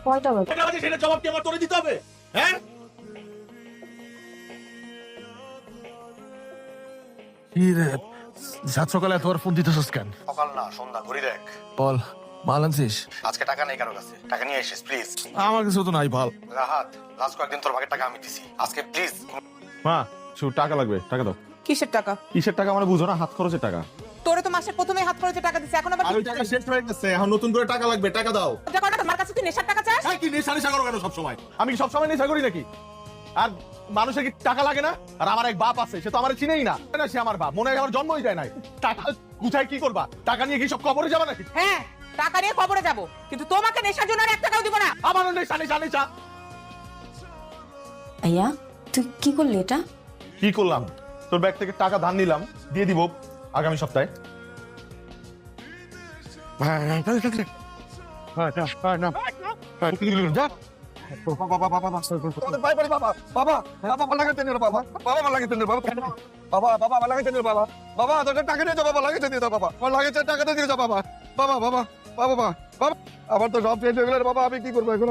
কয়টা বাজে? কয়টা বাজে সেটা জবাব কি আমার তোরে দিতে হবে? হ্যাঁ? কি রে সাত সকালে এতবার ফোন দিতেছস কেন? সকাল না সন্ধ্যা, ঘড়ি দেখ। বল মাল আনছিস? আজকে টাকা নেই কারো কাছে, টাকা নিয়ে আসিস প্লিজ। আমার কাছে তো নাই ভাল। রাহাত, লাস্ট কয়েকদিন তোর ভাগের টাকা আমি দিছি, আজকে প্লিজ। মা, শুধু টাকা লাগবে, টাকা দাও। কিসের টাকা? কিসের টাকা মানে বুঝো না, হাত খরচের টাকা। তোরে তো মাসের প্রথমে হাত খরচে টাকা দিছে, এখন আবার আর ওই টাকা শেষ হয়ে গেছে, এখন নতুন করে টাকা লাগবে, টাকা দাও। তোমার কাছে তুই নেশার টাকা চাস? হ্যাঁ, কি নেশা নেশা করো কেন সবসময়? আমি কি সবসময় নেশা করি নাকি? আর মানুষের কি টাকা লাগে না? আর আমার এক বাপ আছে, সে তো আমার চিনেই না। সে আমার বাপ, মনে হয় আমার জন্মই যায় নাই। টাকা কোথায় কি করবা? টাকা নিয়ে কি সব কবরে যাবা নাকি? হ্যাঁ, টাকা নিয়ে কবরে যাব, কিন্তু তোমাকে নেশার জন্য আর 1 টাকাও দিব না। আমারও নেশা নেশা নেশা। ভাইয়া তুই কি করলি এটা? কি করলাম? তোর ব্যাগ থেকে টাকা ধার নিলাম, দিয়ে দিব আগামী সপ্তাহে। আমার তো সব শেষ হয়ে গেল বাবা, আমি কি করবো এখন?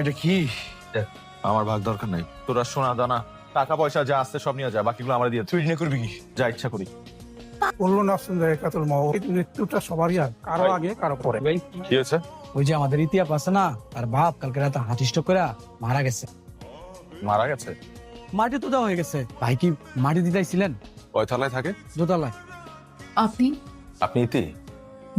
এটা কি? আমার ভাগ দরকার নাই, তোরা সোনা দানা টাকা পয়সা যা আসছে সব নিয়ে যা, বাকিগুলো আমরা দিয়ে তুই নিয়ে করবি কি? যা ইচ্ছা করি। বললো না সুন্দর কাতল মহল, মৃত্যুটা সবারই আর কারো আগে কারো পরে। কি হয়েছে? ওই যে আমাদের ইতিহাস আছে না, তার বাপ কালকে রাতে হার্ট স্ট্রোক করে মারা গেছে। মারা গেছে? মাটি তো দেওয়া হয়ে গেছে। ভাই কি মাটি দিতেছিলেন? কয় তলায় থাকে? দোতলায়। আপনি? আপনি ইতি?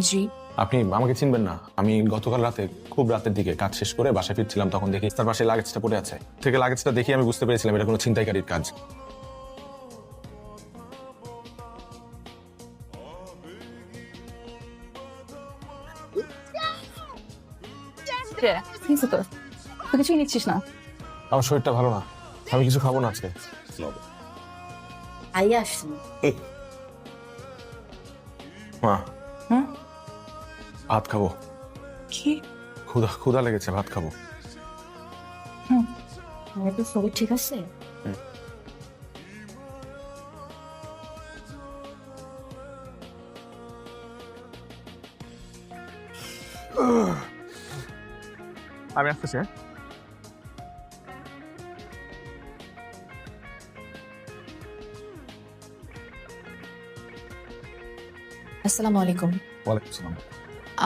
জি। আপনি আমাকে চিনবেন না। আমি গতকাল রাতে খুব রাতের দিকে কাজ শেষ করে বাসায় ফিরছিলাম, তখন দেখি তার পাশে লাগেজটা পড়ে আছে। থেকে লাগেজটা দেখি আমি বুঝতে পেরেছিলাম এটা কোনো ছিনতাইকারীর কাজ। তুই কিছুই নিচ্ছিস না? আমার শরীরটা ভালো না, আমি কিছু খাবো না আজকে। আইয়া আসছি। মা, হুম? ভাত খাবো। কি? ক্ষুধা ক্ষুধা লেগেছে, ভাত খাবো। আমার তো শরীর ঠিক আছে? আমি আসতেছি। আসসালামু আলাইকুম। ওয়ালাইকুম আসসালাম।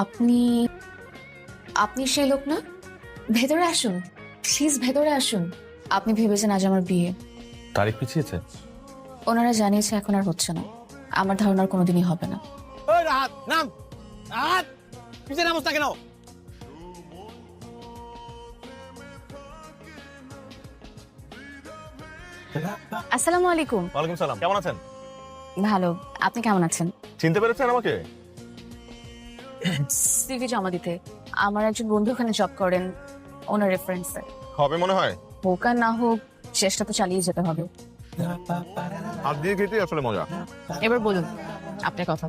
আপনি আপনি সেই লোক না? ভেতরে আসুন প্লিজ, ভেতরে আসুন। আপনি ভেবেছেন আজ আমার বিয়ে। তারিখ পিছিয়েছে? ওনারা জানিয়েছে এখন আর হচ্ছে না। আমার ধারণার কোনোদিনই হবে না। ওই রাহাত নাম, রাহাত পিছে নামস না কেন? আসসালামু আলাইকুম। ওয়ালাইকুম সালাম, কেমন আছেন? ভালো, আপনি কেমন আছেন? চিনতে পেরেছেন আমাকে? সিভি জমা দিতে আমার একজন বন্ধু ওখানে জব করেন, ওনার রেফারেন্সে। হবে মনে হয়। হোক আর না হোক, চেষ্টা তো চালিয়ে যেতে হবে। হাত দিয়ে খেতে আসলে মজা। এবার বলুন আপনার কথা।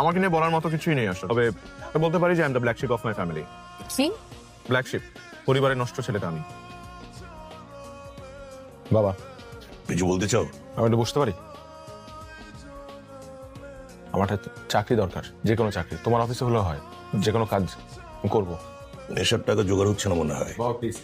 আমাকে নিয়ে বলার মতো কিছুই নেই আসলে, তবে বলতে পারি যে I am the black sheep of my family. কি? ব্ল্যাক শিপ, পরিবারের নষ্ট ছেলেটা আমি। বাবা, কিছু বলতে চাও? আমি একটু বসতে পারি? আমার একটা চাকরি দরকার, যে কোনো চাকরি, তোমার অফিসে হলেও হয়, যে কোনো কাজ করবো। নেশার টাকা জোগাড় হচ্ছে না মনে হয়। বাবা প্লিজ,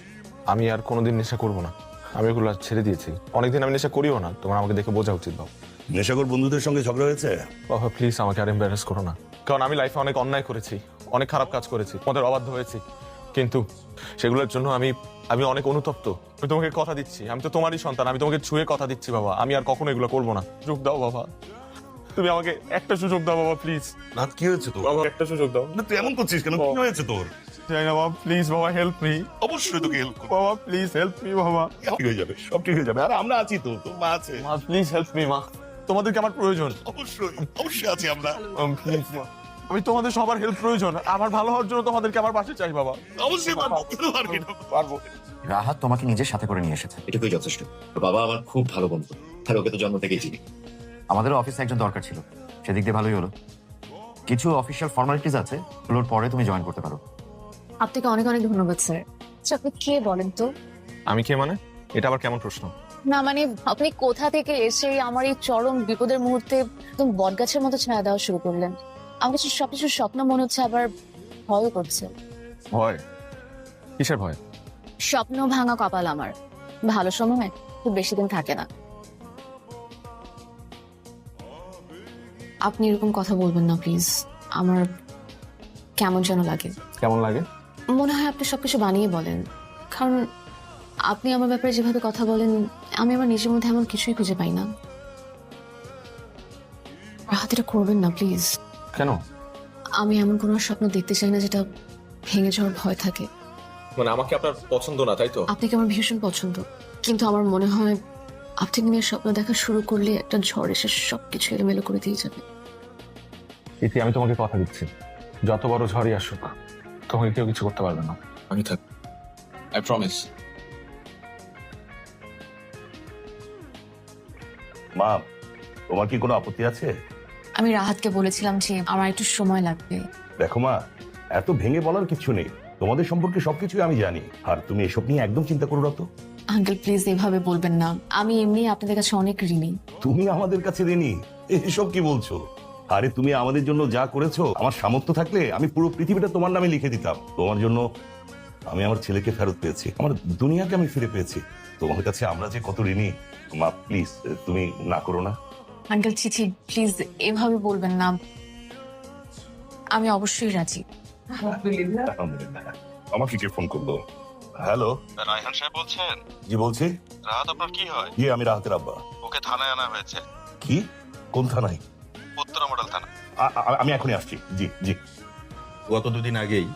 আমি আর কোনোদিন নেশা করবো না। আমি ওগুলো ছেড়ে দিয়েছি, অনেকদিন আমি নেশা করিও না। তোমার আমাকে দেখে বোঝা উচিত বাবা। নেশাখোর বন্ধুদের সঙ্গে ঝগড়া হয়েছে? বাবা প্লিজ আমাকে আর এম্বারেস করো না, কারণ আমি লাইফে অনেক অন্যায় করেছি, অনেক খারাপ কাজ করেছি, তোমাদের অবাধ্য হয়েছি, কিন্তু সেগুলোর জন্য আমি আমি অনেক অনুতপ্ত। আমি তোমাকে কথা দিচ্ছি, আমি তো তোমারই সন্তান, আমি তোমাকে ছুঁয়ে কথা দিচ্ছি বাবা, আমি আর কখনো এগুলো করবো না। সুযোগ দাও বাবা, তুমি আমাকে একটা সুযোগ দাও বাবা প্লিজ। রাত কি হয়েছে তোর? বাবা একটা সুযোগ দাও। না তুই এমন করছিস কেন? কি হয়েছে তোর? জানি না বাবা, প্লিজ বাবা হেল্প মি। অবশ্যই তোকে হেল্প করব। বাবা প্লিজ হেল্প মি বাবা। ঠিক হয়ে যাবে, সব ঠিক হয়ে যাবে। আর আমরা আছি তো, তোর মা আছে। মা প্লিজ হেল্প মি মা, তোমাদেরকে আমার প্রয়োজন। অবশ্যই অবশ্যই আছি আমরা। প্লিজ মা, আমি তোমাদের সবার হেল্প প্রয়োজন, আমার ভালো হওয়ার জন্য তোমাদেরকে আমার পাশে চাই বাবা। অবশ্যই পারবো, কেন পারবি না? পারবো। রাহাত তোমাকে নিজের সাথে করে নিয়ে এসেছে। এটুকুই যথেষ্ট। বাবা আমার খুব ভালো বন্ধু, আর ওকে তো জন্ম থেকেই চিনি। আমাদেরও অফিসে একজন দরকার ছিল, সেদিক দিয়ে ভালোই হলো। কিছু অফিসিয়াল ফর্মালিটিস আছে, ওগুলোর পরে তুমি জয়েন করতে পারো। আপনাকে অনেক অনেক ধন্যবাদ স্যার। আচ্ছা আপনি কে বলেন তো? আমি কে মানে? এটা আবার কেমন প্রশ্ন? না মানে আপনি কোথা থেকে এসে আমার এই চরম বিপদের মুহূর্তে একদম বটগাছের মতো ছায়া দেওয়া শুরু করলেন। আমার কাছে সবকিছু স্বপ্ন মনে হচ্ছে, আবার ভয়ও করছে। ভয়? কিসের ভয়? স্বপ্ন ভাঙা কপাল আমার, ভালো সময় খুব বেশি দিন থাকে না। আপনি এরকম কথা বলবেন না প্লিজ, আমার কেমন যেন লাগে। কেমন লাগে? মনে হয় আপনি সবকিছু বানিয়ে বলেন, কারণ আপনি আমার ব্যাপারে যেভাবে কথা বলেন আমি আমার নিজের মধ্যে এমন কিছুই খুঁজে পাই না। রাহাত, এটা করবেন না প্লিজ। কেন? আমি এমন কোনো স্বপ্ন দেখতে চাই না যেটা ভেঙে যাওয়ার ভয় থাকে। মানে আমাকে আপনার পছন্দ না, তাই তো? আপনাকে আমার ভীষণ পছন্দ, কিন্তু আমার মনে হয় আপনাকে নিয়ে স্বপ্ন দেখা শুরু করলে একটা ঝড় এসে সবকিছু এলোমেলো করে দিয়ে যাবে। ইতি, আমি তোমাকে কথা দিচ্ছি, যত বড় ঝড়ই আসুক তোমাকে কেউ কিছু করতে পারবে না। আমি থাক, আই প্রমিস। মা, তোমার কি কোনো আপত্তি আছে? আমি রাহাতকে বলেছিলাম যে আমার একটু সময় লাগবে। দেখো মা, এত ভেঙে বলার কিছু নেই। তোমাদের সম্পর্কে সবকিছুই আমি জানি, আর তুমি এসব নিয়ে একদম চিন্তা করো না তো। আঙ্কেল প্লিজ এভাবে বলবেন না, আমি এমনি আপনাদের কাছে অনেক ঋণী। তুমি আমাদের কাছে ঋণী? এসব কি বলছো? আরে তুমি আমাদের জন্য যা করেছো, আমার সামর্থ্য থাকলে আমি পুরো পৃথিবীটা তোমার নামে লিখে দিতাম। তোমার জন্য আমি আমার ছেলেকে ফেরত পেয়েছি, আমার দুনিয়াকে আমি ফিরে পেয়েছি। তোমার কাছে আমরা যে কত ঋণী। মা প্লিজ, তুমি না করো না। আঙ্কেল চিঠি প্লিজ এভাবে বলবেন না, আমি অবশ্যই রাজি। আলহামদুলিল্লাহ। আমার ফিকে ফোন করলো। হ্যালো, রায়হান সাহেব বলছেন? জি বলছি। রাহাত আপনার কি হয়? আমি রাহাতের আব্বা। ওকে থানায় আনা হয়েছে। কি? কোন থানায়? উত্তরা মডেল থানা। আমি এখনই আসছি। জি জি। গত দুদিন আগেই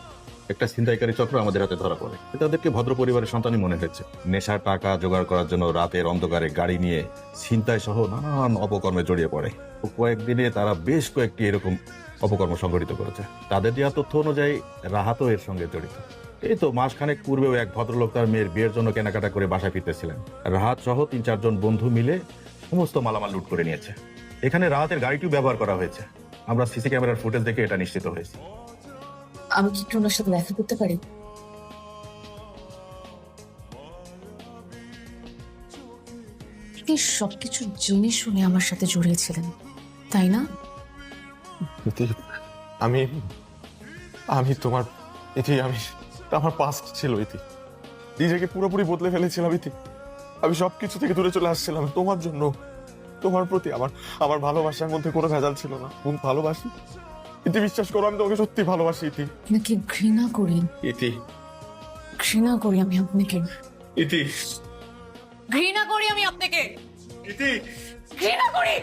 একটা ছিনতাইকারী চক্র আমাদের হাতে ধরা পড়ে। তাদেরকে ভদ্র পরিবারের সন্তানই মনে হয়েছে। নেশার টাকা জোগাড় করার জন্য রাতের অন্ধকারে গাড়ি নিয়ে ছিনতাই সহ নানান অপকর্মে জড়িয়ে পড়ে। কয়েকদিনে তারা বেশ কয়েকটি এরকম অপকর্ম সংঘটিত করেছে। তাদের দেওয়া তথ্য অনুযায়ী রাহাতও এর সঙ্গে জড়িত। এই তো মাসখানেক পূর্বেও এক ভদ্রলোক তার মেয়ের বিয়ের জন্য কেনাকাটা করে বাসায় ফিরতেছিলেন। রাহাত সহ 3-4 জন বন্ধু মিলে সমস্ত মালামাল লুট করে নিয়েছে। এখানে রাহাতের গাড়িটিও ব্যবহার করা হয়েছে। আমরা সিসি ক্যামেরার ফুটেজ দেখে এটা নিশ্চিত হয়েছি। আমি কি একটু ওনার সাথে দেখা করতে পারি? আপনি সবকিছু জেনে শুনে আমার সাথে জড়িয়েছিলেন, তাই না? ইতি, আমি আমি তোমার ইতি, আমার পাস্ট ছিল ইতি। নিজেকে পুরোপুরি বদলে ফেলেছিলাম ইতি। আমি সবকিছু থেকে দূরে চলে আসছিলাম তোমার জন্য। তোমার প্রতি আমার ভালোবাসার মধ্যে কোনো ভেজাল ছিল না। ভালোবাসি ইতি, বিশ্বাস করো, আমি তোমাকে সত্যি ভালোবাসি ইতি। নাকি ঘৃণা করি? ইতি, ঘৃণা করি আমি আপনাকে। ইতি, ঘৃণা করি আমি আপনাকে, ইতি, ঘৃণা করি।